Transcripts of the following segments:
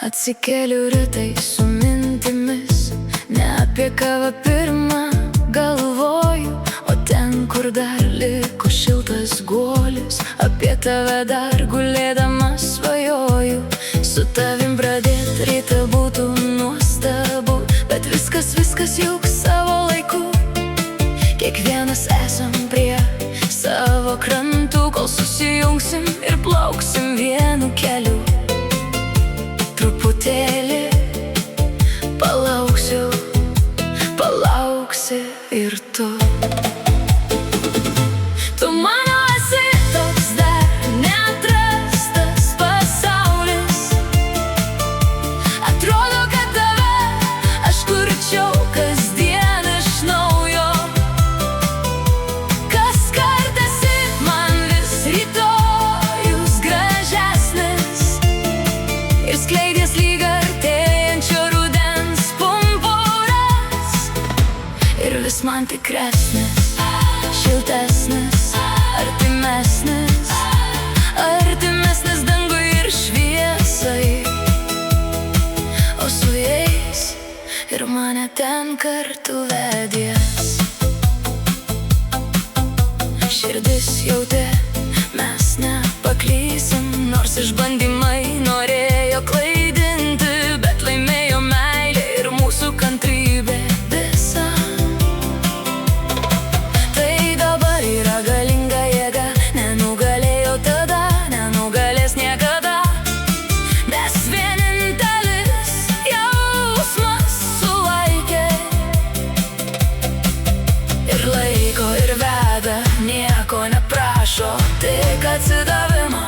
Atsikeliu rytai su mintimis, ne apie kavą pirmą galvoju, o ten, kur dar liko šiltas guolis, apie tave dar gulėdama svajoju. Su tavim pradėt rytą būtų nuostabu, bet viskas juk savo laiku. Kiekvienas esam prie savo krantų, kol susijungsim ir plauksim vienu keliu. Truputėlį palauksiu, palauksi ir tu. Tu mano esi toks dar neatrastas pasaulis. Atrodo, kad tave aš kurčiau kasdien iš naujo. Kaskart esi man vis rytojus gražesnis ir skleidies lyg artėjančio rudens pumpuras. Ir vis man tikresnis, šiltesnis, artimesnis, artimesnis dangui ir šviesai. O su jais ir mane ten kartu vedies. Širdis jautė, mes nepaklysim, nors išbandymai norėjo klaidinti, bet laimėjo meilė ir mūsų kantrybė visa. Tai dabar yra galinga jėga, nenugalėjo tada, nenugalės niekada, nes vienintelis jausmas sulaikė ir laiko ir veda, nieko neprašo, tik atsidavimo,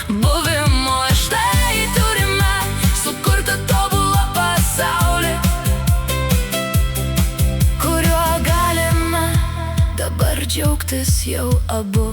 buvimo. Štai turime sukurtą tobulą pasaulį, kuriuo galime dabar džiaugtis jau abu.